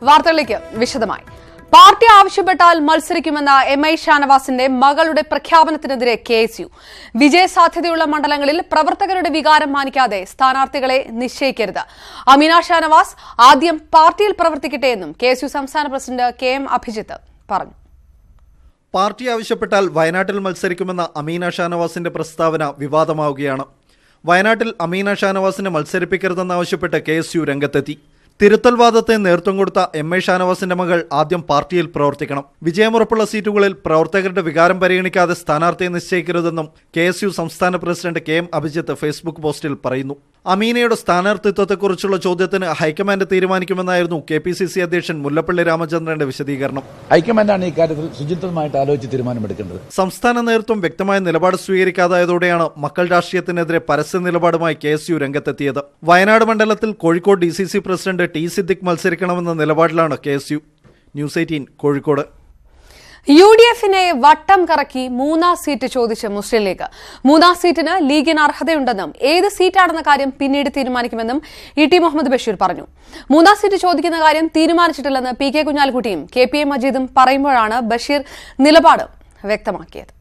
വാർത്തകളിലേക്ക് വിശദമായി. പാർട്ടി ആവശ്യപ്പെട്ടാൽ മത്സരിക്കുമെന്ന എം.ഐ. ഷാനവാസിന്റെ മകളുടെ പ്രഖ്യാപനത്തിനെതിരെ കെ.എസ്.യു. വിജയസാധ്യതയുള്ള മണ്ഡലങ്ങളിൽ പ്രവർത്തകരുടെ വികാരം മാനിക്കാതെ സ്ഥാനാർത്ഥികളെ നിശ്ചയിക്കരുത്. അമീന ഷാനവാസ് ആദ്യം പാർട്ടിയിൽ പ്രവർത്തിക്കട്ടെ എന്നും കെ.എസ്.യു. സംസ്ഥാന പ്രസിഡന്റ് കെ.എം. അഭിജിത്ത് പറഞ്ഞു. പാർട്ടി ആവശ്യപ്പെട്ടാൽ വയനാട്ടിൽ മത്സരിക്കുമെന്ന അമീന ഷാനവാസിന്റെ പ്രസ്താവന വിവാദമാവുകയാണ്. വയനാട്ടിൽ അമീന ഷാനവാസിനെ മത്സരിപ്പിക്കരുതെന്നാവശ്യപ്പെട്ട് കെ.എസ്.യു. രംഗത്തെത്തി. തിരുത്തൽവാദത്തെ നേതൃത്വം കൊടുത്ത എം.ഐ. ഷാനവാസിന്റെ മകൾ ആദ്യം പാർട്ടിയിൽ പ്രവർത്തിക്കണം. വിജയമുറപ്പുള്ള സീറ്റുകളിൽ പ്രവർത്തകരുടെ വികാരം പരിഗണിക്കാതെ സ്ഥാനാർത്ഥിയെ നിശ്ചയിക്കരുതെന്നും കെ.എസ്.യു. സംസ്ഥാന പ്രസിഡന്റ് കെ.എം. അഭിജിത്ത് ഫേസ്ബുക്ക് പോസ്റ്റിൽ പറയുന്നു. അമീനയുടെ സ്ഥാനാർത്ഥിത്വത്തെക്കുറിച്ചുള്ള ചോദ്യത്തിന് ഹൈക്കമാൻഡ് തീരുമാനിക്കുമെന്നായിരുന്നു കെ.പി.സി.സി. അധ്യക്ഷൻ മുല്ലപ്പള്ളി രാമചന്ദ്രന്റെ വിശദീകരണം. ഹൈക്കമാൻഡാണ് ഇക്കാര്യത്തിൽ ശുചിത്വമായിട്ട് ആലോചിച്ച് തീരുമാനമെടുക്കേണ്ടത്. സംസ്ഥാന നേതൃത്വം വ്യക്തമായ നിലപാട് സ്വീകരിക്കാതായതോടെയാണ് മക്കൾ രാഷ്ട്രീയത്തിനെതിരെ പരസ്യ നിലപാടുമായി കെ.എസ്.യു. രംഗത്തെത്തിയത്. വയനാട് മണ്ഡലത്തിൽ കോഴിക്കോട് ഡി.സി.സി. പ്രസിഡന്റ് ടി സിദ്ദിഖ് മത്സരിക്കണമെന്ന നിലപാടിലാണ് കെ.എസ്.യു. ന്യൂസ് 18 കോഴിക്കോട്. യു.ഡി.എഫിനെ വട്ടം കറക്കി മൂന്നാം സീറ്റ് ചോദിച്ച് മുസ്ലിം ലീഗ്. മൂന്നാം സീറ്റിന് ലീഗിന് അർഹതയുണ്ടെന്നും ഏത് സീറ്റാണെന്ന കാര്യം പിന്നീട് തീരുമാനിക്കുമെന്നും ഇ.ടി. മുഹമ്മദ് ബഷീർ പറഞ്ഞു. മൂന്നാം സീറ്റ് ചോദിക്കുന്ന കാര്യം തീരുമാനിച്ചിട്ടില്ലെന്ന് പി.കെ. കുഞ്ഞാലിക്കുട്ടിയും കെ.പി.എ. മജീദും പറയുമ്പോഴാണ് ബഷീർ നിലപാട് വ്യക്തമാക്കിയത്.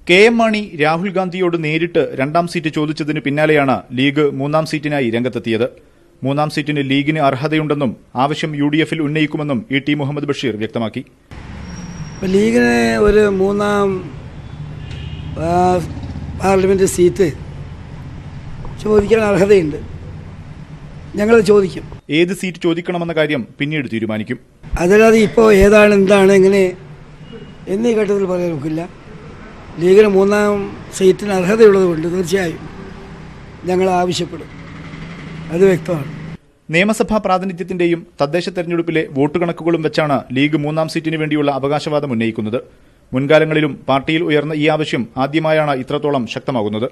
കെ.എം. മാണി രാഹുൽ ഗാന്ധിയോട് നേരിട്ട് രണ്ടാം സീറ്റ് ചോദിച്ചതിന് പിന്നാലെയാണ് ലീഗ് മൂന്നാം സീറ്റിനായി രംഗത്തെത്തിയത്. മൂന്നാം സീറ്റിന് ലീഗിന് അർഹതയുണ്ടെന്നും ആവശ്യം യു.ഡി.എഫിൽ ഉന്നയിക്കുമെന്നും ഇ.ടി. മുഹമ്മദ് ബഷീർ വ്യക്തമാക്കി. ലീഗിന് ഒരു മൂന്നാം പാർലമെന്റ് സീറ്റ് ചോദിക്കാൻ അർഹതയുണ്ട്. ഞങ്ങൾ ചോദിക്കും. ഏത് സീറ്റ് ചോദിക്കണമെന്ന കാര്യം പിന്നീട് തീരുമാനിക്കും. അതല്ലാതെ ഇപ്പോൾ ഏതാണ് എന്താണ് എങ്ങനെ എന്നീ ഘട്ടത്തിൽ പറയാൻ നോക്കില്ല. ലീഗിന് മൂന്നാം സീറ്റിന് അർഹതയുള്ളതുകൊണ്ട് തീർച്ചയായും ഞങ്ങൾ ആവശ്യപ്പെടും. അത് വ്യക്തമാണ്. നിയമസഭാ പ്രാതിനിധ്യത്തിന്റെയും തദ്ദേശ തെരഞ്ഞെടുപ്പിലെ വോട്ട് കണക്കുകളും വെച്ചാണ് ലീഗ് മൂന്നാം സീറ്റിന് വേണ്ടിയുള്ള അവകാശവാദം ഉന്നയിക്കുന്നത്. മുൻകാലങ്ങളിലും പാർട്ടിയിൽ ഉയർന്ന ഈ ആവശ്യം ആദ്യമായാണ് ഇത്രത്തോളം ശക്തമാകുന്നത്.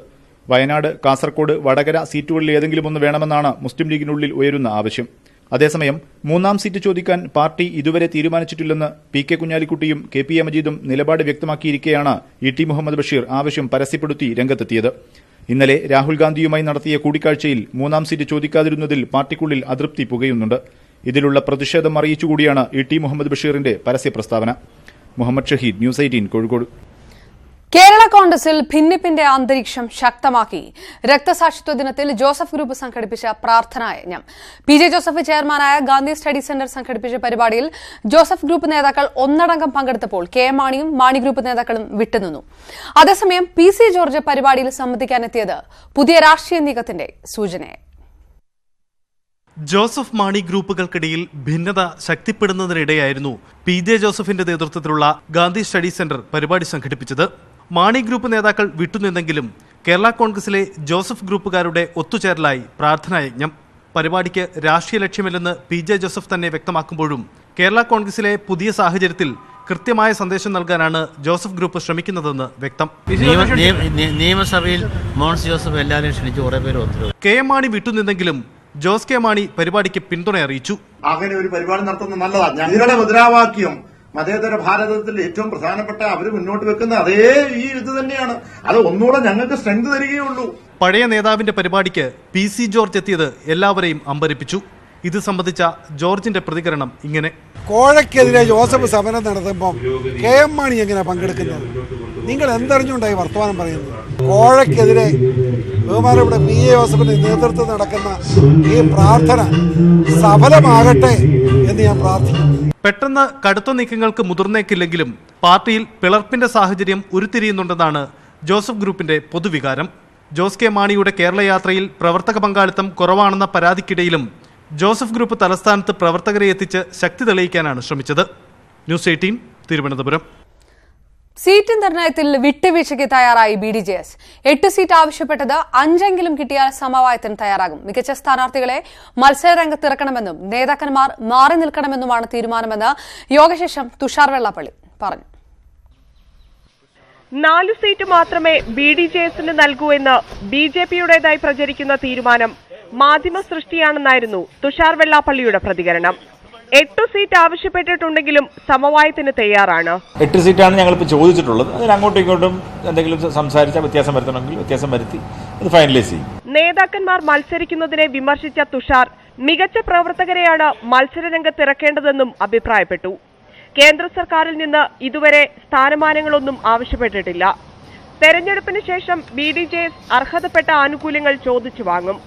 വയനാട്, കാസർകോട്, വടകര സീറ്റുകളിൽ ഏതെങ്കിലും ഒന്ന് വേണമെന്നാണ് മുസ്ലിം ലീഗിനുള്ളിൽ ഉയരുന്ന ആവശ്യം. അതേസമയം മൂന്നാം സീറ്റ് ചോദിക്കാൻ പാർട്ടി ഇതുവരെ തീരുമാനിച്ചിട്ടില്ലെന്ന് പി.കെ. കുഞ്ഞാലിക്കുട്ടിയും കെ.പി.എ. മജീദും നിലപാട് വ്യക്തമാക്കിയിരിക്കെയാണ് ഇ.ടി. മുഹമ്മദ് ബഷീർ ആവശ്യം പരസ്യപ്പെടുത്തി രംഗത്തെത്തിയത്. ഇന്നലെ രാഹുൽ ഗാന്ധിയുമായി നടത്തിയ കൂടിക്കാഴ്ചയിൽ മൂന്നാം സീറ്റ് ചോദിക്കാതിരുന്നതിൽ പാർട്ടിക്കുള്ളിൽ അതൃപ്തി പുകയുന്നുണ്ട്. ഇതിലുള്ള പ്രതിഷേധം അറിയിച്ചുകൂടിയാണ് ഇ.ടി. മുഹമ്മദ് ബഷീറിന്റെ പരസ്യ പ്രസ്താവന. മുഹമ്മദ് ഷഹീദ്, ന്യൂസ് 18 കോഴിക്കോട്. കേരള കോൺഗ്രസിൽ ഭിന്നിപ്പിന്റെ അന്തരീക്ഷം ശക്തമാക്കി. രക്തസാക്ഷിത്വ ദിനത്തിൽ ജോസഫ് ഗ്രൂപ്പ് സംഘടിപ്പിച്ച പ്രാർത്ഥനായജ്ഞം. പി.ജെ. ജോസഫ് ചെയർമാനായ ഗാന്ധി സ്റ്റഡി സെന്റർ സംഘടിപ്പിച്ച പരിപാടിയിൽ ജോസഫ് ഗ്രൂപ്പ് നേതാക്കൾ ഒന്നടങ്കം പങ്കെടുത്തപ്പോൾ കെ.എം. മാണിയും മാണി ഗ്രൂപ്പ് നേതാക്കളും വിട്ടുനിന്നു. അതേസമയം പി.സി. ജോർജ് പരിപാടിയിൽ സംബന്ധിക്കാനെത്തിയത് പുതിയ രാഷ്ട്രീയ നീക്കത്തിന്റെ സൂചനയായി. ജോസഫ് മാണി ഗ്രൂപ്പുകൾക്കിടയിൽ ഭിന്നത ശക്തിപ്പെടുന്നതിനിടെയായിരുന്നു പി.ജെ. ജോസഫിന്റെ നേതൃത്വത്തിലുള്ള ഗാന്ധി സ്റ്റഡി സെന്റർ പരിപാടി സംഘടിപ്പിച്ചത്. മാണി ഗ്രൂപ്പ് നേതാക്കൾ വിട്ടുനിന്നെങ്കിലും കേരള കോൺഗ്രസിലെ ജോസഫ് ഗ്രൂപ്പുകാരുടെ ഒത്തുചേരലായി പ്രാർത്ഥനായജ്ഞം. പരിപാടിക്ക് രാഷ്ട്രീയ ലക്ഷ്യമില്ലെന്ന് പി.ജെ. ജോസഫ് തന്നെ വ്യക്തമാക്കുമ്പോഴും കേരള കോൺഗ്രസിലെ പുതിയ സാഹചര്യത്തിൽ കൃത്യമായ സന്ദേശം നൽകാനാണ് ജോസഫ് ഗ്രൂപ്പ് ശ്രമിക്കുന്നതെന്ന് വ്യക്തം. നിയമസഭയിൽ മോൻസ് ജോസഫ് എല്ലാവരും ക്ഷണിച്ചു, കുറെ പേര് ഒത്തു. കെ.എം. മാണി വിട്ടുനിന്നെങ്കിലും ജോസ് കെ മാണി പരിപാടിക്ക് പിന്തുണ അറിയിച്ചു. അങ്ങനെ ഒരു പരിപാടി നടത്തുന്നത് നല്ലതാണ്. ഞങ്ങളുടെ മുദ്രാവാക്യം മതേതര ഭാരതത്തിൽ ഏറ്റവും പ്രധാനപ്പെട്ട അവർ മുന്നോട്ട് വെക്കുന്ന അതേ ഈ ഇത് തന്നെയാണ്. അത് ഒന്നുകൂടെ ഞങ്ങൾക്ക് സ്ട്രെങ്ത് തരികയുള്ളൂ. പഴയ നേതാവിന്റെ പരിപാടിക്ക് പി.സി. ജോർജ് എത്തിയത് എല്ലാവരെയും അമ്പരിപ്പിച്ചു. ഇത് സംബന്ധിച്ച ജോർജിന്റെ പ്രതികരണം ഇങ്ങനെ: കോഴയ്ക്കെതിരെ ജോസഫ് സമരം നടത്തുമ്പോൾ കെ.എം. മാണി എങ്ങനെ പങ്കെടുക്കുന്നത്? നിങ്ങൾ എന്തറിഞ്ഞുണ്ടായി വർത്തമാനം പറയുന്നത്? കോഴയ്ക്കെതിരെ ബഹുമാനപ്പെട്ട പി.എ. ജോസഫിന്റെ നേതൃത്വം നടക്കുന്ന ഈ പ്രാർത്ഥന സഫലമാകട്ടെ എന്ന് ഞാൻ പ്രാർത്ഥിക്കുന്നു. പെട്ടെന്ന് കടുത്ത നീക്കങ്ങൾക്ക് മുതിർന്നേക്കില്ലെങ്കിലും പാർട്ടിയിൽ പിളർപ്പിന്റെ സാഹചര്യം ഉരുത്തിരിയുന്നുണ്ടെന്നാണ് ജോസഫ് ഗ്രൂപ്പിന്റെ പൊതുവികാരം. ജോസ് കെ മാണിയുടെ കേരള യാത്രയിൽ പ്രവർത്തക പങ്കാളിത്തം കുറവാണെന്ന പരാതിക്കിടയിലും ജോസഫ് ഗ്രൂപ്പ് തലസ്ഥാനത്ത് പ്രവർത്തകരെ എത്തിച്ച് ശക്തി തെളിയിക്കാനാണ് ശ്രമിച്ചത്. ന്യൂസ് 18 തിരുവനന്തപുരം. സീറ്റ് നിർണയത്തിൽ വിട്ടുവീഴ്ചയ്ക്ക് തയ്യാറായി ബി.ഡി.ജെ.എസ്. 8 സീറ്റ് ആവശ്യപ്പെട്ടത് 5 സമവായത്തിന് സമവായത്തിന് തയ്യാറാകും. മികച്ച സ്ഥാനാർത്ഥികളെ മത്സരരംഗത്തിറക്കണമെന്നും നേതാക്കന്മാർ മാറി നിൽക്കണമെന്നുമാണ് തീരുമാനമെന്ന് യോഗശേഷം തുഷാർ വെള്ളാപ്പള്ളി പറഞ്ഞു. 4 സീറ്റ് മാത്രമേ ബി.ഡി.ജെ.എസിന് നൽകൂ എന്ന് ബി.ജെ.പിയുടേതായി പ്രചരിക്കുന്ന തീരുമാനം മാധ്യമ സൃഷ്ടിയാണെന്നായിരുന്നു തുഷാർ വെള്ളാപ്പള്ളിയുടെ പ്രതികരണം. 8 സീറ്റ് ആവശ്യപ്പെട്ടിട്ടുണ്ടെങ്കിലും സമവായത്തിന് തയ്യാറാണ്. 8 സീറ്റാണ് ഞങ്ങളിപ്പോൾ ചോദിച്ചിട്ടുള്ളത്. അതിൽ അങ്ങോട്ടും ഇങ്ങോട്ടും എന്തെങ്കിലും സംസാരിച്ചാൽ വ്യത്യാസം വരുത്തണമെങ്കിൽ വ്യത്യാസം വരുത്തി അത് ഫൈനലൈസ് ചെയ്യും. നേതാക്കന്മാർ മത്സരിക്കുന്നതിനെ വിമർശിച്ച തുഷാർ മികച്ച പ്രവർത്തകരെയാണ് മത്സരരംഗത്തിറക്കേണ്ടതെന്നും അഭിപ്രായപ്പെട്ടു. കേന്ദ്ര സർക്കാരിൽ നിന്ന് ഇതുവരെ സ്ഥാനമാനങ്ങളൊന്നും ആവശ്യപ്പെട്ടിട്ടില്ല. തെരഞ്ഞെടുപ്പിന് ശേഷം BDJS അർഹതപ്പെട്ട ആനുകൂല്യങ്ങൾ ചോദിച്ചു വാങ്ങും.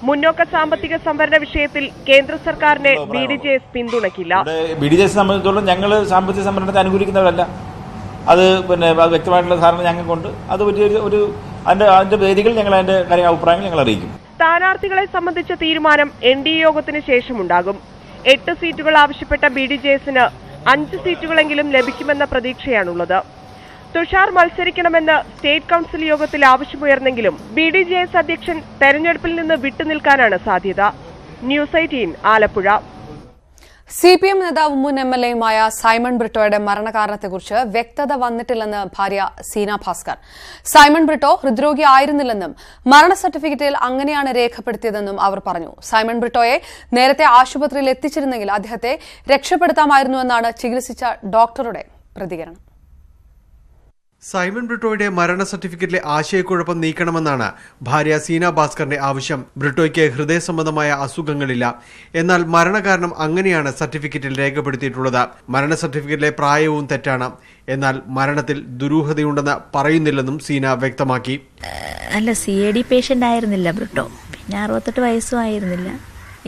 മുന്നോക്ക സാമ്പത്തിക സംവരണ വിഷയത്തിൽ കേന്ദ്ര സർക്കാരിനെ BDJS പിന്തുണയ്ക്കില്ല. BDJS സംബന്ധിച്ചിടത്തോളം ഞങ്ങൾ സാമ്പത്തിക സംവരണത്തെ അനുകൂലിക്കുന്നവരല്ല. അത് വ്യക്തമായിട്ടുള്ള ധാരണ ഞങ്ങൾക്കുണ്ട്. അത് ഒരു അതിന്റെ വേദികൾ ഞങ്ങൾ അതിന്റെ അഭിപ്രായങ്ങൾ ഞങ്ങൾ അറിയിക്കും. സ്ഥാനാർത്ഥികളെ സംബന്ധിച്ച തീരുമാനം NDA യോഗത്തിന് ശേഷമുണ്ടാകും. 8 സീറ്റുകൾ ആവശ്യപ്പെട്ട BDJSന് 5 സീറ്റുകളെങ്കിലും ലഭിക്കുമെന്ന പ്രതീക്ഷയാണുള്ളത്. തുഷാർ മത്സരിക്കണമെന്ന് സ്റ്റേറ്റ് കൌൺസിൽ യോഗത്തിൽ ആവശ്യമുയർന്നെങ്കിലും BDJS അധ്യക്ഷൻ തെരഞ്ഞെടുപ്പിൽ നിന്ന് വിട്ടുനിൽക്കാനാണ് സാധ്യത. ന്യൂസ് 18 ആലപ്പുഴ. CPM നേതാവും മുൻ MLAയുമായ സൈമൺ ബ്രിട്ടോയുടെ മരണകാരണത്തെക്കുറിച്ച് വ്യക്തത വന്നിട്ടില്ലെന്ന് ഭാര്യ സീന ഭാസ്കർ. സൈമൺ ബ്രിട്ടോ ഹൃദ്രോഗി ആയിരുന്നില്ലെന്നും മരണ സർട്ടിഫിക്കറ്റിൽ അങ്ങനെയാണ് രേഖപ്പെടുത്തിയതെന്നും അവർ പറഞ്ഞു. സൈമൺ ബ്രിട്ടോയെ നേരത്തെ ആശുപത്രിയിൽ എത്തിച്ചിരുന്നെങ്കിൽ അദ്ദേഹത്തെ രക്ഷപ്പെടുത്താമായിരുന്നുവെന്നാണ് ചികിത്സിച്ച ഡോക്ടറുടെ പ്രതികരണം. സൈമൺ ബ്രിട്ടോയുടെ മരണ സർട്ടിഫിക്കറ്റിലെ ആശയക്കുഴപ്പം നീക്കണമെന്നാണ് ഭാര്യ സീന ഭാസ്കറിന്റെ ആവശ്യം. ബ്രിട്ടോയ്ക്ക് ഹൃദയ സംബന്ധമായ അസുഖങ്ങളില്ല, എന്നാൽ മരണകാരണം അങ്ങനെയാണ് സർട്ടിഫിക്കറ്റിൽ രേഖപ്പെടുത്തിയിട്ടുള്ളത്. മരണ സർട്ടിഫിക്കറ്റിലെ പ്രായവും തെറ്റാണ്, എന്നാൽ മരണത്തിൽ ദുരൂഹതയുണ്ടെന്ന് പറയുന്നില്ലെന്നും സീന വ്യക്തമാക്കി. അല്ല, CAD പേഷ്യന്റ് ആയിരുന്നില്ല ബ്രിട്ടോ. പിന്നെ 68 വയസ്സും ആയിരുന്നില്ല.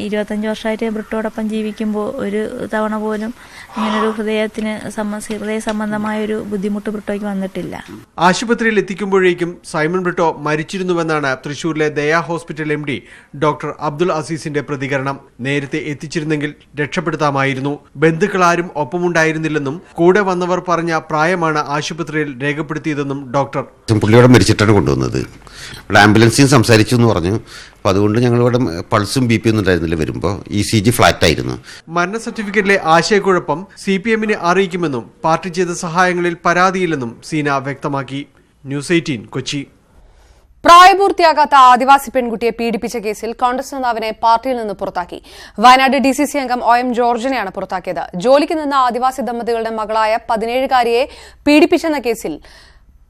25 വർഷമായിട്ട് ബ്രിട്ടോടൊപ്പം ജീവിക്കുമ്പോൾ ഒരു തവണ പോലും ഇങ്ങനൊരു ഹൃദയ സംബന്ധമായൊരു ബുദ്ധിമുട്ട് ബ്രിട്ടോയ്ക്ക് വന്നിട്ടില്ല. ആശുപത്രിയിൽ എത്തിക്കുമ്പോഴേക്കും സൈമൺ ബ്രിട്ടോ മരിച്ചിരുന്നുവെന്നാണ് തൃശൂരിലെ ദയാ ഹോസ്പിറ്റൽ MD ഡോക്ടർ അബ്ദുൽ അസീസിന്റെ പ്രതികരണം. നേരത്തെ എത്തിച്ചിരുന്നെങ്കിൽ രക്ഷപ്പെടുത്താമായിരുന്നു. ബന്ധുക്കളാരും ഒപ്പമുണ്ടായിരുന്നില്ലെന്നും കൂടെ വന്നവർ പറഞ്ഞ പ്രായമാണ് ആശുപത്രിയിൽ രേഖപ്പെടുത്തിയതെന്നും ഡോക്ടർ. പുള്ളിയോടെ മരിച്ചിട്ടാണ് കൊണ്ടുവന്നത്. ഇവിടെ ആംബുലൻസിൽ സംസാരിച്ചു എന്ന് പറഞ്ഞു. അപ്പോൾ അതുകൊണ്ട് ഞങ്ങളിവിടെ പൾസും BP ഒന്നും ഉണ്ടായിരുന്നില്ല. വരുമ്പോൾ ECG ഫ്ലാറ്റ് ആയിരുന്നു. മരണ സർട്ടിഫിക്കറ്റിലെ ആശയക്കുഴപ്പം CPMനെ അറിയിക്കുമെന്നും പാർട്ടി ചെയ്ത സഹായങ്ങളിൽ പരാതിയില്ലെന്നും സീന വ്യക്തമാക്കി. ന്യൂസ് 18 കൊച്ചി. പ്രായപൂർത്തിയാകാത്ത ആദിവാസി പെൺകുട്ടിയെ പീഡിപ്പിച്ച കേസിൽ കോൺഗ്രസ് നേതാവിനെ പാർട്ടിയിൽ നിന്ന് പുറത്താക്കി. വയനാട് DCC അംഗം OM ജോർജിനെയാണ് പുറത്താക്കിയത്. ജോലിക്ക് നിന്ന ആദിവാസി ദമ്പതികളുടെ മകളായ 17-കാരിയെ പീഡിപ്പിച്ചെന്ന കേസിൽ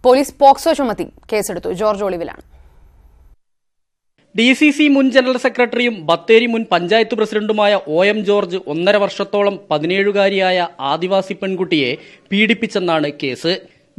പോലീസ് പോക്സോ ചുമത്തി കേസെടുത്തു. ജോർജ് ഒളിവിലാണ്. DCC മുൻ ജനറൽ സെക്രട്ടറിയും ബത്തേരി മുൻ പഞ്ചായത്ത് പ്രസിഡന്റുമായ OM ജോർജ് 1.5 വർഷത്തോളം 17-കാരിയായ ആദിവാസി പെൺകുട്ടിയെ പീഡിപ്പിച്ചെന്നാണ് കേസ്.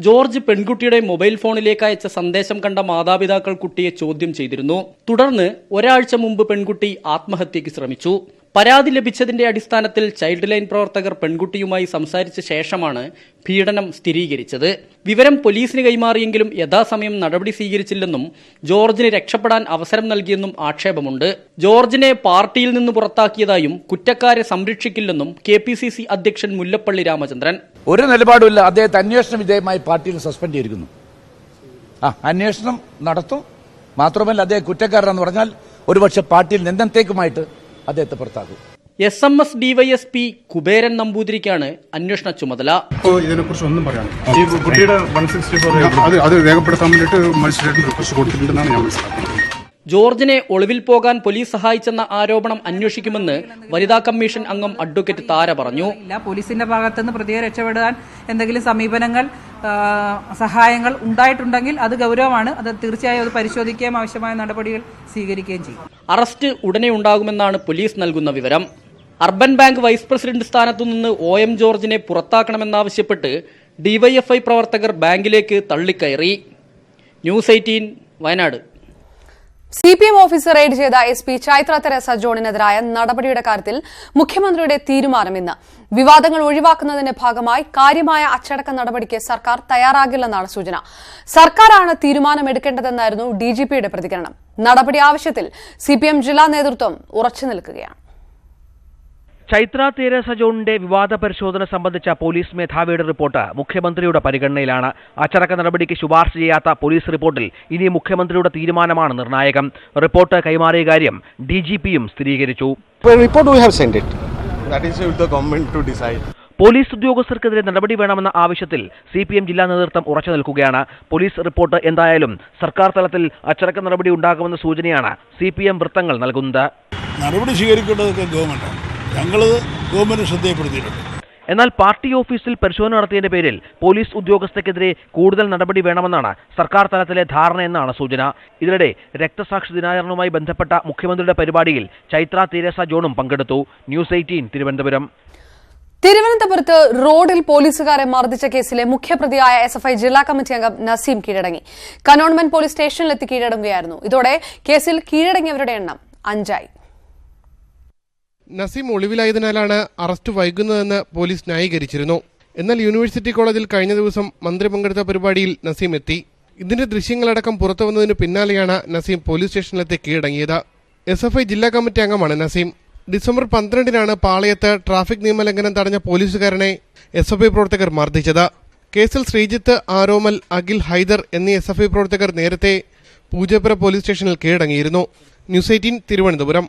ജോർജ് പെൺകുട്ടിയുടെ മൊബൈൽ ഫോണിലേക്ക് അയച്ച സന്ദേശം കണ്ട മാതാപിതാക്കൾ കുട്ടിയെ ചോദ്യം ചെയ്തിരുന്നു. തുടർന്ന് ഒരാഴ്ച മുമ്പ് പെൺകുട്ടി ആത്മഹത്യയ്ക്ക് ശ്രമിച്ചു. പരാതി ലഭിച്ചതിന്റെ അടിസ്ഥാനത്തിൽ ചൈൽഡ് ലൈൻ പ്രവർത്തകർ പെൺകുട്ടിയുമായി സംസാരിച്ച ശേഷമാണ് പീഡനം സ്ഥിരീകരിച്ചത്. വിവരം പോലീസിന് കൈമാറിയെങ്കിലും യഥാസമയം നടപടി സ്വീകരിച്ചില്ലെന്നും ജോർജിന് രക്ഷപ്പെടാൻ അവസരം നൽകിയെന്നും ആക്ഷേപമുണ്ട്. ജോർജിനെ പാർട്ടിയിൽ നിന്ന് പുറത്താക്കിയതായും കുറ്റക്കാരെ സംരക്ഷിക്കില്ലെന്നും KPCC അധ്യക്ഷൻ മുല്ലപ്പള്ളി രാമചന്ദ്രൻ. ഒരു നിലപാടുമില്ല. അദ്ദേഹത്തെ അന്വേഷണ വിധേയമായി പാർട്ടിയിൽ സസ്പെൻഡ് ചെയ്തിരിക്കുന്നു. അന്വേഷണം നടത്തും. മാത്രമല്ല, അദ്ദേഹം കുറ്റക്കാരനെന്ന് പറഞ്ഞാൽ ഒരുപക്ഷെ പാർട്ടിയിൽ നിന്നത്തേക്കുമായിട്ട് അദ്ദേഹത്തെ പുറത്താക്കും. SMS DYSP കുബേരൻ നമ്പൂതിരിക്കാണ് അന്വേഷണ ചുമതല. ഇതിനെക്കുറിച്ച് ഒന്നും പറയാം. ഈ കുട്ടിയുടെ 164 അത് രേഖപ്പെടുത്താൻ വേണ്ടിയിട്ട് മജിസ്ട്രേറ്റിന് റിക്വസ്റ്റ് കൊടുത്തിട്ടുണ്ടെന്നാണ് ഞാൻ മനസ്സിലാക്കുന്നത്. ജോർജിനെ ഒളിവിൽ പോകാൻ പോലീസ് സഹായിച്ചെന്ന ആരോപണം അന്വേഷിക്കുമെന്ന് വനിതാ കമ്മീഷൻ അംഗം അഡ്വക്കേറ്റ് താര പറഞ്ഞു. പോലീസിന്റെ ഭാഗത്തുനിന്ന് പ്രതിയെ രക്ഷപ്പെടാൻ എന്തെങ്കിലും സമീപനങ്ങൾ, സഹായങ്ങൾ ഉണ്ടായിട്ടുണ്ടെങ്കിൽ അത് ഗൗരവമാണ്. അത് തീർച്ചയായും അത് പരിശോധിക്കുകയും ആവശ്യമായ നടപടികൾ സ്വീകരിക്കുകയും ചെയ്യും. അറസ്റ്റ് ഉടനെ ഉണ്ടാകുമെന്നാണ് പോലീസ് നൽകുന്ന വിവരം. അർബൻ ബാങ്ക് വൈസ് പ്രസിഡന്റ് സ്ഥാനത്തുനിന്ന് OM ജോർജിനെ പുറത്താക്കണമെന്നാവശ്യപ്പെട്ട് DYFI പ്രവർത്തകർ ബാങ്കിലേക്ക് തള്ളിക്കയറി. News 18 Wayanad. CPM office raid ചെയ്ത SP ചൈത്ര തെരേസ ജോണിനെതിരായ നടപടിയുടെ കാര്യത്തിൽ മുഖ്യമന്ത്രിയുടെ തീരുമാനം ഇന്ന്. വിവാദങ്ങൾ ഒഴിവാക്കുന്നതിന്റെ ഭാഗമായി കാര്യമായ അച്ചടക്ക നടപടിക്ക് സർക്കാർ തയ്യാറാകില്ലെന്നാണ് സൂചന. സർക്കാരാണ് തീരുമാനമെടുക്കേണ്ടതെന്നായിരുന്നു DGPയുടെ പ്രതികരണം. നടപടി ആവശ്യത്തിൽ CPM ജില്ലാ നേതൃത്വം ഉറച്ചു നിൽക്കുകയാണ്. ചൈത്ര തെരേസ ജോണിന്റെ വിവാദ പരിശോധന സംബന്ധിച്ച പോലീസ് മേധാവിയുടെ റിപ്പോർട്ട് മുഖ്യമന്ത്രിയുടെ പരിഗണനയിലാണ്. അച്ചടക്ക നടപടിക്ക് ശുപാർശ ചെയ്യാത്ത പോലീസ് റിപ്പോർട്ടിൽ ഇനി മുഖ്യമന്ത്രിയുടെ തീരുമാനമാണ് നിർണായകം. റിപ്പോർട്ട് കൈമാറിയ കാര്യം DGPയും സ്ഥിരീകരിച്ചു. പോലീസ് ഉദ്യോഗസ്ഥർക്കെതിരെ നടപടി വേണമെന്ന ആവശ്യത്തിൽ CPM ജില്ലാ നേതൃത്വം ഉറച്ചു നിൽക്കുകയാണ്. പോലീസ് റിപ്പോർട്ട് എന്തായാലും സർക്കാർ തലത്തിൽ അച്ചടക്ക നടപടി ഉണ്ടാകുമെന്ന സൂചനയാണ് CPM വൃത്തങ്ങൾ നൽകുന്നത്. നടപടി സ്വീകരിക്കേണ്ടതൊക്കെ ഗവൺമെന്റാണ്. ഞങ്ങൾ ഗവൺമെന്റ് ശ്രദ്ധയപ്പെടുത്തിയിട്ടുണ്ട്. എന്നാൽ പാർട്ടി ഓഫീസിൽ പരിശോധന നടത്തിയതിന്റെ പേരിൽ പോലീസ് ഉദ്യോഗസ്ഥർക്കെതിരെ കൂടുതൽ നടപടി വേണമെന്നാണ് സർക്കാർ തലത്തിലെ ധാരണയെന്നാണ് സൂചന. ഇതിനിടെ രക്തസാക്ഷി ദിനാചരണവുമായി ബന്ധപ്പെട്ട മുഖ്യമന്ത്രിയുടെ പരിപാടിയിൽ ചൈത്ര തെരേസ ജോണും പങ്കെടുത്തു. ന്യൂസ് 18 തിരുവനന്തപുരം. തിരുവനന്തപുരത്ത് റോഡിൽ പോലീസുകാരെ മർദ്ദിച്ച കേസിലെ മുഖ്യപ്രതിയായ SFI ജില്ലാ കമ്മിറ്റി അംഗം നസീം കീഴടങ്ങി. കന്റോൺമെന്റ് പോലീസ് സ്റ്റേഷനിലെത്തി കീഴടങ്ങുകയായിരുന്നു. ഇതോടെ കേസിൽ കീഴടങ്ങിയവരുടെ എണ്ണം 5ആയി. നസീം ഒളിവിലായതിനാലാണ് അറസ്റ്റ് വൈകുന്നതെന്ന് പോലീസ് ന്യായീകരിച്ചിരുന്നു. എന്നാൽ യൂണിവേഴ്സിറ്റി കോളേജിൽ കഴിഞ്ഞ ദിവസം മന്ത്രി പങ്കെടുത്ത പരിപാടിയിൽ നസീം എത്തി. ഇതിന്റെ ദൃശ്യങ്ങളടക്കം പുറത്തുവന്നതിന് പിന്നാലെയാണ് നസീം പോലീസ് സ്റ്റേഷനിലെത്തി കീഴടങ്ങിയത്. SFI ജില്ലാ കമ്മിറ്റി അംഗമാണ് നസീം. ഡിസംബർ 12-നാണ് പാളയത്ത് ട്രാഫിക് നിയമലംഘനം തടഞ്ഞ പോലീസുകാരനെ SFI പ്രവർത്തകർ മർദ്ദിച്ചത്. കേസിൽ ശ്രീജിത്ത്, ആരോമൽ, അഖിൽ, ഹൈദർ എന്നീ SFI പ്രവർത്തകർ നേരത്തെ പൂജപ്പുര പോലീസ് സ്റ്റേഷനിൽ കീഴടങ്ങിയിരുന്നു. ന്യൂസ് 18 തിരുവനന്തപുരം.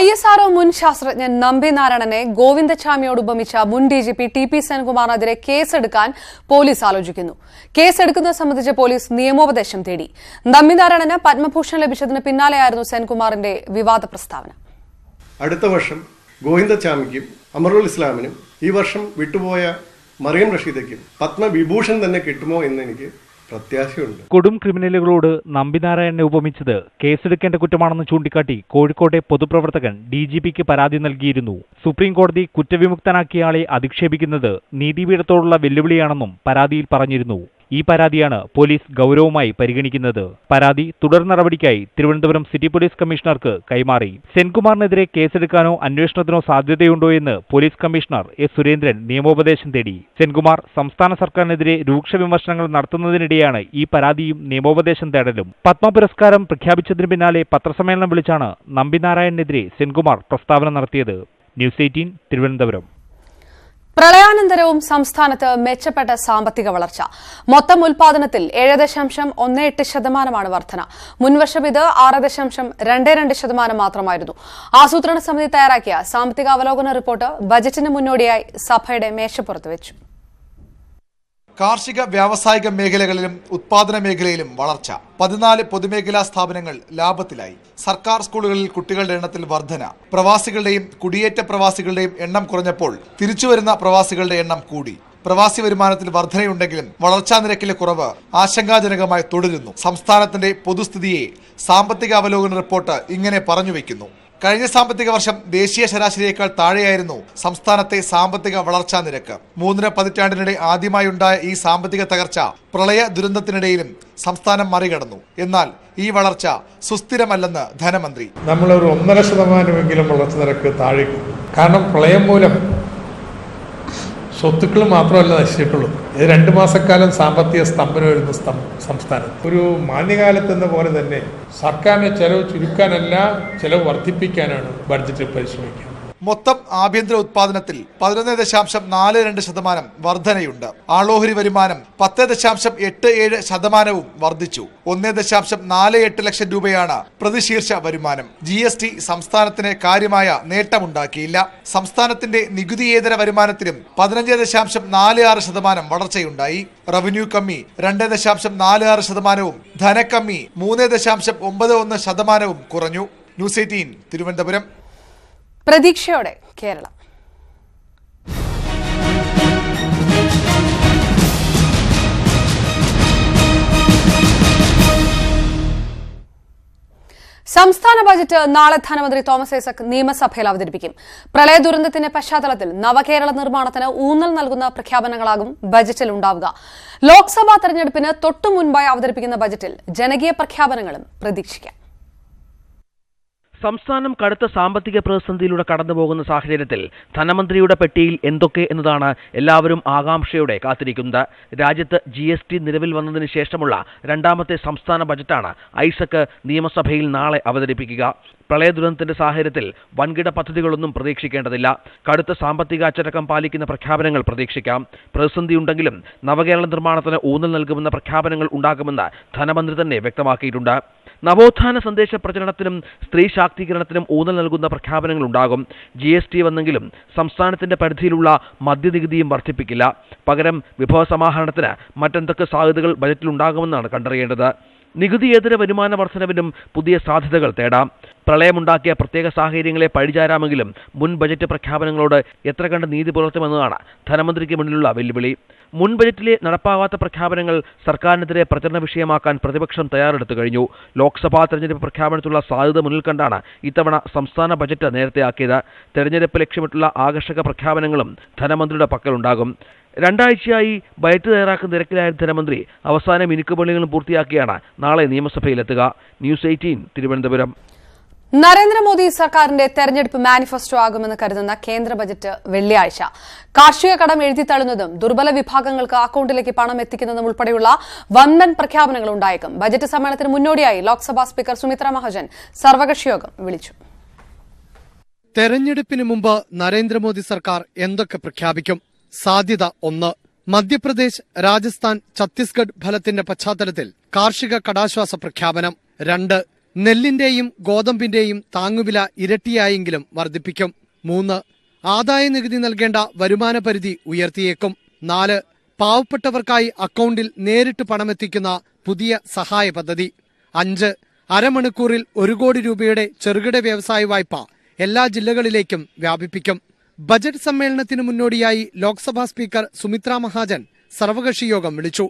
ISRO മുൻ ശാസ്ത്രജ്ഞൻ നമ്പി നാരായണനെ ഗോവിന്ദചാമിയോട് ഉപമിച്ച മുൻ DGP TP സെൻകുമാറിനെതിരെ കേസെടുക്കാൻ പോലീസ് ആലോചിക്കുന്നു. കേസെടുക്കുന്നത് സംബന്ധിച്ച് പോലീസ് നിയമോപദേശം തേടി. നമ്പി നാരായണന് പത്മഭൂഷൺ ലഭിച്ചതിന് പിന്നാലെയായിരുന്നു സെൻകുമാറിന്റെ വിവാദ പ്രസ്താവന. അടുത്ത വർഷം ഗോവിന്ദചാമിക്കും അമറുൽ ഇസ്ലാമിനും ഈ വർഷം വിട്ടുപോയ മറിയം റഷീദയ്ക്കും പത്മവിഭൂഷൺ തന്നെ കിട്ടുമോ എന്ന് എനിക്ക് പ്രത്യാശയുണ്ട്. കൊടും ക്രിമിനലുകളോട് നമ്പിനാരായണനെ ഉപമിച്ചത് കേസെടുക്കേണ്ട കുറ്റമാണെന്ന് ചൂണ്ടിക്കാട്ടി കോഴിക്കോട്ടെ പൊതുപ്രവർത്തകൻ DGPക്ക് പരാതി നൽകിയിരുന്നു. സുപ്രീം കോടതി കുറ്റവിമുക്തനാക്കിയ ആളെ അധിക്ഷേപിക്കുന്നത് നീതിപീഠത്തോടുള്ള വെല്ലുവിളിയാണെന്നും പരാതിയിൽ പറഞ്ഞിരുന്നു. ഈ പരാതിയാണ് പോലീസ് ഗൗരവമായി പരിഗണിക്കുന്നത്. പരാതി തുടർ നടപടിക്കായി തിരുവനന്തപുരം സിറ്റി പോലീസ് കമ്മീഷണർക്ക് കൈമാറി. സെൻകുമാറിനെതിരെ കേസെടുക്കാനോ അന്വേഷണത്തിനോ സാധ്യതയുണ്ടോ എന്ന് പോലീസ് കമ്മീഷണർ S. സുരേന്ദ്രൻ നിയമോപദേശം തേടി. സെൻകുമാർ സംസ്ഥാന സർക്കാരിനെതിരെ രൂക്ഷ വിമർശനങ്ങൾ നടത്തുന്നതിനിടെയാണ് ഈ പരാതിയും നിയമോപദേശം തേടലും. പത്മ പുരസ്കാരം പ്രഖ്യാപിച്ചതിന് പിന്നാലെ പത്രസമ്മേളനം വിളിച്ചാണ് നമ്പിനാരായണനെതിരെ സെൻകുമാർ പ്രസ്താവന നടത്തിയത്. ന്യൂസ് 18 തിരുവനന്തപുരം. പ്രളയാനന്തരവും സംസ്ഥാനത്ത് മെച്ചപ്പെട്ട സാമ്പത്തിക വളർച്ച. മൊത്തം ഉൽപാദനത്തിൽ 7.18% വർധന. മുൻവർഷം ഇത് 6.22% മാത്രമായിരുന്നു. ആസൂത്രണ സമിതി തയ്യാറാക്കിയ സാമ്പത്തിക അവലോകന റിപ്പോർട്ട് ബജറ്റിന് മുന്നോടിയായി സഭയുടെ മേശപ്പുറത്ത് വെച്ചു. കാർഷിക വ്യാവസായിക മേഖലകളിലും ഉത്പാദന മേഖലയിലും വളർച്ച. 14 പൊതുമേഖലാ സ്ഥാപനങ്ങൾ ലാഭത്തിലായി. സർക്കാർ സ്കൂളുകളിൽ കുട്ടികളുടെ എണ്ണത്തിൽ വർധന. പ്രവാസികളുടെയും കുടിയേറ്റ പ്രവാസികളുടെയും എണ്ണം കുറഞ്ഞപ്പോൾ തിരിച്ചുവരുന്ന പ്രവാസികളുടെ എണ്ണം കൂടി. പ്രവാസി വരുമാനത്തിൽ വർധനയുണ്ടെങ്കിലും വളർച്ചാ നിരക്കിലെ കുറവ് ആശങ്കാജനകമായി തുടരുന്നു. സംസ്ഥാനത്തിന്റെ പൊതുസ്ഥിതിയെ സാമ്പത്തിക അവലോകന റിപ്പോർട്ട് ഇങ്ങനെ പറഞ്ഞുവെക്കുന്നു. കഴിഞ്ഞ സാമ്പത്തിക വർഷം ദേശീയ ശരാശരിയേക്കാൾ താഴെയായിരുന്നു സംസ്ഥാനത്തെ സാമ്പത്തിക വളർച്ചാ നിരക്ക്. 3 പതിറ്റാണ്ടിനിടെ ആദ്യമായുണ്ടായ ഈ സാമ്പത്തിക തകർച്ച പ്രളയ ദുരന്തത്തിനിടയിലും സംസ്ഥാനം മറികടന്നു. എന്നാൽ ഈ വളർച്ച സുസ്ഥിരമല്ലെന്ന് ധനമന്ത്രി. നമ്മളൊരു 1.5% വളർച്ച നിരക്ക് താഴേക്ക്. കാരണം പ്രളയം മൂലം സ്വത്തുക്കൾ മാത്രമല്ല നശിച്ചിട്ടുള്ളൂ. ഇത് 2 മാസക്കാലം സാമ്പത്തിക സ്തംഭനമായിരുന്നു സംസ്ഥാനത്ത്. ഒരു മാന്യകാലത്തെന്ന പോലെ തന്നെ സർക്കാരിന്റെ ചെലവ് ചുരുക്കാനല്ല, ചെലവ് വർദ്ധിപ്പിക്കാനാണ് ബഡ്ജറ്റ് പരിശ്രമിക്കുന്നത്. മൊത്തം ആഭ്യന്തര ഉത്പാദനത്തിൽ 11.42% വർധനയുണ്ട്. ആളോഹരി വരുമാനം 10.87% വർദ്ധിച്ചു. 1.48 ലക്ഷം രൂപയാണ് പ്രതിശീർഷ വരുമാനം. GST സംസ്ഥാനത്തിന് കാര്യമായ നേട്ടമുണ്ടാക്കിയില്ല. സംസ്ഥാനത്തിന്റെ നികുതിയേതര വരുമാനത്തിലും 15.46% വളർച്ചയുണ്ടായി. റവന്യൂ കമ്മി 2.46%, ധനക്കമ്മി 3.91% കുറഞ്ഞു. ന്യൂസ് 18 തിരുവനന്തപുരം. പ്രതീക്ഷയോടെ കേരളം. സംസ്ഥാന ബജറ്റ് നാളെ ധനമന്ത്രി തോമസ് ഐസക് നിയമസഭയിൽ അവതരിപ്പിക്കും. പ്രളയ ദുരന്തത്തിന്റെ പശ്ചാത്തലത്തിൽ നവകേരള നിർമ്മാണത്തിന് ഊന്നൽ നൽകുന്ന പ്രഖ്യാപനങ്ങളാകും ബജറ്റിൽ ഉണ്ടാവുക. ലോക്സഭാ തെരഞ്ഞെടുപ്പിന് തൊട്ടു മുൻപായി അവതരിപ്പിക്കുന്ന ബജറ്റിൽ ജനകീയ പ്രഖ്യാപനങ്ങളും പ്രതീക്ഷിക്കാം. സംസ്ഥാനം കടുത്ത സാമ്പത്തിക പ്രതിസന്ധിയിലൂടെ കടന്നുപോകുന്ന സാഹചര്യത്തിൽ ധനമന്ത്രിയുടെ പെട്ടിയിൽ എന്തൊക്കെ എന്നതാണ് എല്ലാവരും ആകാംക്ഷയോടെ കാത്തിരിക്കുന്നത്. രാജ്യത്ത് GST നിലവിൽ വന്നതിന് ശേഷമുള്ള രണ്ടാമത്തെ സംസ്ഥാന ബജറ്റാണ് ഐസക് നിയമസഭയിൽ നാളെ അവതരിപ്പിക്കുക. പ്രളയ ദുരന്തത്തിന്റെ സാഹചര്യത്തിൽ വൻകിട പദ്ധതികളൊന്നും പ്രതീക്ഷിക്കേണ്ടതില്ല. കടുത്ത സാമ്പത്തിക അച്ചടക്കം പാലിക്കുന്ന പ്രഖ്യാപനങ്ങൾ പ്രതീക്ഷിക്കാം. പ്രതിസന്ധിയുണ്ടെങ്കിലും നവകേരള നിർമ്മാണത്തിന് ഊന്നൽ നൽകുമെന്ന പ്രഖ്യാപനങ്ങൾ ഉണ്ടാകുമെന്ന് ധനമന്ത്രി തന്നെ വ്യക്തമാക്കിയിട്ടുണ്ട്. നവോത്ഥാന സന്ദേശ പ്രചരണത്തിനും സ്ത്രീ ശാക്തീകരണത്തിനും ഊന്നൽ നൽകുന്ന പ്രഖ്യാപനങ്ങൾ ഉണ്ടാകും. GST വന്നെങ്കിലും സംസ്ഥാനത്തിന്റെ പരിധിയിലുള്ള മദ്യനികുതിയും വർദ്ധിപ്പിക്കില്ല. പകരം വിഭവ സമാഹരണത്തിന് മറ്റെന്തൊക്കെ സാധ്യതകൾ ബജറ്റിലുണ്ടാകുമെന്നാണ് കണ്ടറിയേണ്ടത്. നികുതിയേതര വരുമാന വർധനവിനും പുതിയ സാധ്യതകൾ തേടാം. പ്രളയമുണ്ടാക്കിയ പ്രത്യേക സാഹചര്യങ്ങളെ പഴിചാരാമെങ്കിലും മുൻ ബജറ്റ് പ്രഖ്യാപനങ്ങളോട് എത്ര കണ്ട് നീതി പുലർത്തുമെന്നതാണ് ധനമന്ത്രിക്ക് മുന്നിലുള്ള വെല്ലുവിളി. മുൻ ബജറ്റിലെ നടപ്പാകാത്ത പ്രഖ്യാപനങ്ങൾ സർക്കാരിനെതിരെ പ്രചരണ വിഷയമാക്കാൻ പ്രതിപക്ഷം തയ്യാറെടുത്തു കഴിഞ്ഞു. ലോക്സഭാ തെരഞ്ഞെടുപ്പ് പ്രഖ്യാപനത്തിലുള്ള സാധ്യത മുന്നിൽ കണ്ടാണ് ഇത്തവണ സംസ്ഥാന ബജറ്റ് നേരത്തെയാക്കിയത്. തെരഞ്ഞെടുപ്പ് ലക്ഷ്യമിട്ടുള്ള ആകർഷക പ്രഖ്യാപനങ്ങളും ധനമന്ത്രിയുടെ പക്കലുണ്ടാകും. 2 ആഴ്ചയായി ബജറ്റ് തയ്യാറാക്കുന്ന തിരക്കിലായ ധനമന്ത്രി അവസാന മിനുക്കുപണികളും പൂർത്തിയാക്കിയാണ് നാളെ നിയമസഭയിലെത്തുക. ന്യൂസ് 18 തിരുവനന്തപുരം. നരേന്ദ്രമോദി സർക്കാരിന്റെ തെരഞ്ഞെടുപ്പ് മാനിഫെസ്റ്റോ ആകുമെന്ന് കരുതുന്ന കേന്ദ്ര ബജറ്റ് വെള്ളിയാഴ്ച കാർഷിക കടം എഴുതിത്തള്ളുന്നതും ദുർബല വിഭാഗങ്ങൾക്ക് അക്കൌണ്ടിലേക്ക് പണം എത്തിക്കുന്നതും ഉൾപ്പെടെയുള്ള വമ്പൻ പ്രഖ്യാപനങ്ങൾ ഉണ്ടായേക്കും. ബജറ്റ് സമ്മേളനത്തിന് മുന്നോടിയായി ലോക്സഭാ സ്പീക്കർ സുമിത്രാ മഹാജൻ സർവകക്ഷിയോഗം വിളിച്ചു. തെരഞ്ഞെടുപ്പിന് മുമ്പ് നരേന്ദ്രമോദി സർക്കാർ എന്തൊക്കെ പ്രഖ്യാപിക്കും? സാധ്യത 1. മധ്യപ്രദേശ്, രാജസ്ഥാൻ, ഛത്തീസ്ഗഡ് ഫലത്തിന്റെ പശ്ചാത്തലത്തിൽ കാർഷിക കടാശ്വാസ പ്രഖ്യാപനം. 2. നെല്ലിന്റെയും ഗോതമ്പിന്റെയും താങ്ങുവില ഇരട്ടിയായെങ്കിലും വർദ്ധിപ്പിക്കും. 3. ആദായ നികുതി നൽകേണ്ട വരുമാന പരിധി ഉയർത്തിയേക്കും. 4. പാവപ്പെട്ടവർക്കായി അക്കൌണ്ടിൽ നേരിട്ട് പണമെത്തിക്കുന്ന പുതിയ സഹായ പദ്ധതി. 5. അരമണിക്കൂറിൽ 1 കോടി രൂപയുടെ ചെറുകിട വ്യവസായ വായ്പ എല്ലാ ജില്ലകളിലേക്കും വ്യാപിപ്പിക്കും. ബജറ്റ് സമ്മേളനത്തിന് മുന്നോടിയായി ലോക്സഭാ സ്പീക്കർ സുമിത്രാ മഹാജൻ സർവകക്ഷി യോഗം വിളിച്ചു.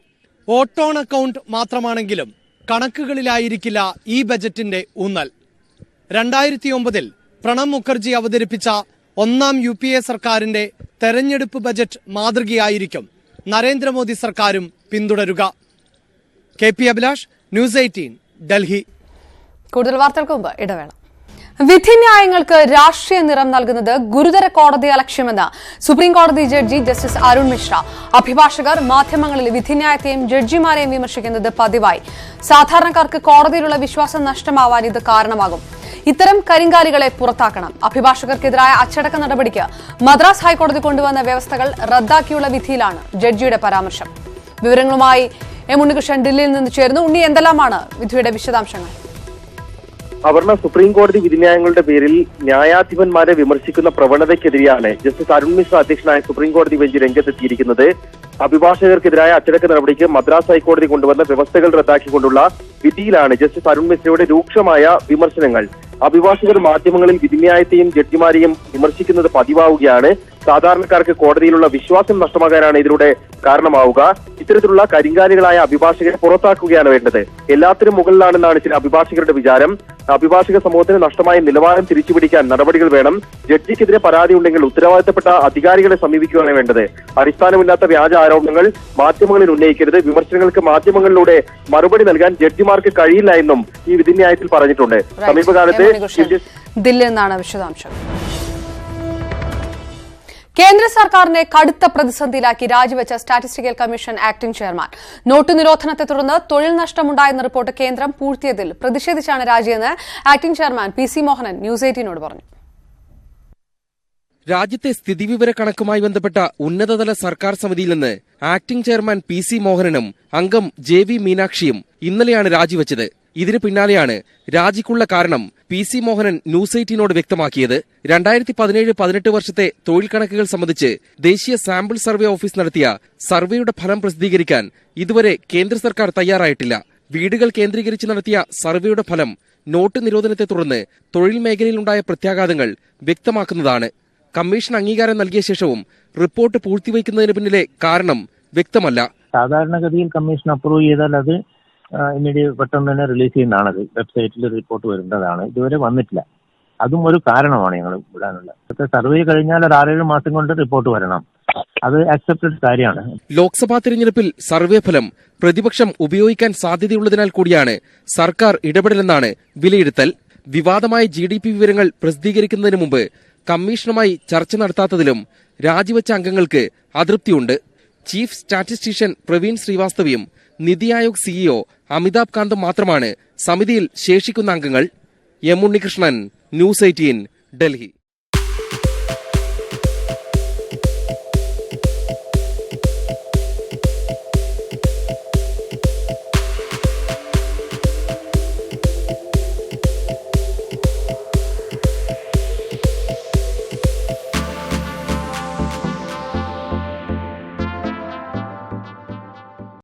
ഓട്ടോൺ അക്കൌണ്ട് മാത്രമാണെങ്കിലും കണക്കുകളിലായിരിക്കില്ല ഈ ബജറ്റിന്റെ ഊന്നൽ. 2009 പ്രണബ് മുഖർജി അവതരിപ്പിച്ച 1ാം UPA സർക്കാരിന്റെ തെരഞ്ഞെടുപ്പ് ബജറ്റ് മാതൃകയായിരിക്കും നരേന്ദ്രമോദി സർക്കാരും പിന്തുടരുക. KP Abhilash, news 18, Delhi. കൂടുതൽ വാർത്തകൾക്ക് മുമ്പ് ഇടവേള. വിധിന്യായങ്ങൾക്ക് രാഷ്ട്രീയ നിറം നൽകുന്നത് ഗുരുതര കോടതി അലക്ഷ്യമെന്ന് സുപ്രീം കോടതി ജഡ്ജി ജസ്റ്റിസ് അരുൺ മിശ്ര. അഭിഭാഷകർ മാധ്യമങ്ങളിൽ വിധിന്യായത്തെയും ജഡ്ജിമാരെയും വിമർശിക്കുന്നത് പതിവായി. സാധാരണക്കാർക്ക് കോടതിയിലുള്ള വിശ്വാസം നഷ്ടമാവാൻ ഇത് കാരണമാകും. ഇത്തരം കരിങ്കാലികളെ പുറത്താക്കണം. അഭിഭാഷകർക്കെതിരായ അച്ചടക്ക നടപടിക്ക് മദ്രാസ് ഹൈക്കോടതി കൊണ്ടുവന്ന വ്യവസ്ഥകൾ റദ്ദാക്കിയുള്ള വിധിയിലാണ് ജഡ്ജിയുടെ പരാമർശം. വിവരങ്ങളുമായി എം ഉണ്ണികൃഷ്ണൻ ദില്ലിയിൽ നിന്ന് ചേരുന്നു. ഉണ്ണി, എന്തെല്ലാമാണ് വിധിയുടെ വിശദാംശങ്ങൾ? അപർണ, സുപ്രീം കോടതി വിധിന്യായങ്ങളുടെ പേരിൽ ന്യായാധിപന്മാരെ വിമർശിക്കുന്ന പ്രവണതയ്ക്കെതിരെയാണ് ജസ്റ്റിസ് അരുൺ മിശ്ര അധ്യക്ഷനായ സുപ്രീം കോടതി ബെഞ്ച് രംഗത്തെത്തിയിരിക്കുന്നത്. അഭിഭാഷകർക്കെതിരായ അച്ചടക്ക നടപടിക്ക് മദ്രാസ് ഹൈക്കോടതി കൊണ്ടുവന്ന വ്യവസ്ഥകൾ റദ്ദാക്കിക്കൊണ്ടുള്ള വിധിയിലാണ് ജസ്റ്റിസ് അരുൺ മിശ്രയുടെ രൂക്ഷമായ വിമർശനങ്ങൾ. അഭിഭാഷകർ മാധ്യമങ്ങളിൽ വിധിന്യായത്തെയും ജഡ്ജിമാരെയും വിമർശിക്കുന്നത് പതിവാവുകയാണ്. സാധാരണക്കാർക്ക് കോടതിയിലുള്ള വിശ്വാസം നഷ്ടമാകാനാണ് ഇതിലൂടെ കാരണമാവുക. ഇത്തരത്തിലുള്ള കരിങ്കാലികളായ അഭിഭാഷകരെ പുറത്താക്കുകയാണ് വേണ്ടത്. എല്ലാത്തിനും മുകളിലാണെന്നാണ് ചില അഭിഭാഷകരുടെ വിചാരം. അഭിഭാഷക സമൂഹത്തിന് നഷ്ടമായ നിലവാരം തിരിച്ചുപിടിക്കാൻ നടപടികൾ വേണം. ജഡ്ജിക്കെതിരെ പരാതി ഉണ്ടെങ്കിൽ ഉത്തരവാദിത്തപ്പെട്ട അധികാരികളെ സമീപിക്കുകയാണ് വേണ്ടത്. അടിസ്ഥാനമില്ലാത്ത വ്യാജ ആരോപണങ്ങൾ മാധ്യമങ്ങളിൽ ഉന്നയിക്കരുത്. വിമർശനങ്ങൾക്ക് മാധ്യമങ്ങളിലൂടെ മറുപടി നൽകാൻ ജഡ്ജിമാർക്ക് കഴിയില്ല എന്നും ഈ വിധിന്യായത്തിൽ പറഞ്ഞിട്ടുണ്ട്. സമീപകാലത്ത് ദില്ലിയിൽ നിന്നാണ് വിശദാംശം. കേന്ദ്ര സർക്കാരിനെ കടുത്ത പ്രതിസന്ധിയിലാക്കി രാജിവെച്ച statistical commission acting chairman. Note നിരോധനത്തെ തുടർന്ന് തൊഴിൽ നഷ്ടമുണ്ടായെന്ന റിപ്പോർട്ട് കേന്ദ്രം പൂഴ്ത്തിയതിൽ പ്രതിഷേധിച്ചാണ് രാജിയെന്ന് acting chairman PC Mohanan news 18നോട് പറഞ്ഞു. രാജ്യത്തെ സ്ഥിതിവിവര കണക്കുമായി ബന്ധപ്പെട്ട ഉന്നതതല സർക്കാർ സമിതിയിൽ നിന്ന് ആക്ടിംഗ് ചെയർമാൻ PC മോഹനനും അംഗം JV മീനാക്ഷിയും ഇന്നലെയാണ് രാജിവെച്ചത്. ഇതിന് പിന്നാലെയാണ് രാജിക്കുള്ള കാരണം PC മോഹനൻ ന്യൂസ് 18നോട് വ്യക്തമാക്കിയത്. 2017-18 വർഷത്തെ തൊഴിൽ കണക്കുകൾ സംബന്ധിച്ച് ദേശീയ സാമ്പിൾ സർവേ ഓഫീസ് നടത്തിയ സർവേയുടെ ഫലം പ്രസിദ്ധീകരിക്കാൻ ഇതുവരെ കേന്ദ്ര സർക്കാർ തയ്യാറായിട്ടില്ല. വീടുകൾ കേന്ദ്രീകരിച്ച് നടത്തിയ സർവേയുടെ ഫലം നോട്ട് നിരോധനത്തെ തുടർന്ന് തൊഴിൽ മേഖലയിലുണ്ടായ പ്രത്യാഘാതങ്ങൾ വ്യക്തമാക്കുന്നതാണ്. കമ്മീഷൻ അംഗീകാരം നൽകിയ ശേഷവും റിപ്പോർട്ട് പൂഴ്ത്തിവയ്ക്കുന്നതിന് പിന്നിലെ കാരണം വ്യക്തമല്ല. സാധാരണഗതിയിൽ കമ്മീഷൻ അപ്രൂവ് ചെയ്താൽ അത് ഇമ്മീഡിയറ്റ് പെട്ടെന്ന് തന്നെ റിലീസ് ചെയ്യുന്നതാണത്. വെബ്സൈറ്റിൽ റിപ്പോർട്ട് വരുന്നതാണ്. ഇതുവരെ വന്നിട്ടില്ല. അതും ഒരു കാരണമാണ് ഞങ്ങൾ വിടാനുള്ള. സർവേ കഴിഞ്ഞാൽ ഒരു 6-7 മാസം കൊണ്ട് റിപ്പോർട്ട് വരണം. അത് അക്സെപ്റ്റഡ് കാര്യമാണ്. ലോക്സഭാ തെരഞ്ഞെടുപ്പിൽ സർവേ ഫലം പ്രതിപക്ഷം ഉപയോഗിക്കാൻ സാധ്യതയുള്ളതിനാൽ കൂടിയാണ് സർക്കാർ ഇടപെടലെന്നാണ് വിലയിരുത്തൽ. വിവാദമായ GDP വിവരങ്ങൾ പ്രസിദ്ധീകരിക്കുന്നതിന് മുമ്പ് കമ്മീഷനുമായി ചർച്ച നടത്താത്തതിലും രാജിവെച്ച അംഗങ്ങൾക്ക് അതൃപ്തിയുണ്ട്. ചീഫ് സ്റ്റാറ്റിസ്റ്റീഷ്യൻ പ്രവീൺ ശ്രീവാസ്തവയും നിതി ആയോഗ് CEO അമിതാഭ് കാന്തും മാത്രമാണ് സമിതിയിൽ ശേഷിക്കുന്ന അംഗങ്ങൾ. എം ഉണ്ണികൃഷ്ണൻ, ന്യൂസ് 18, ഡൽഹി.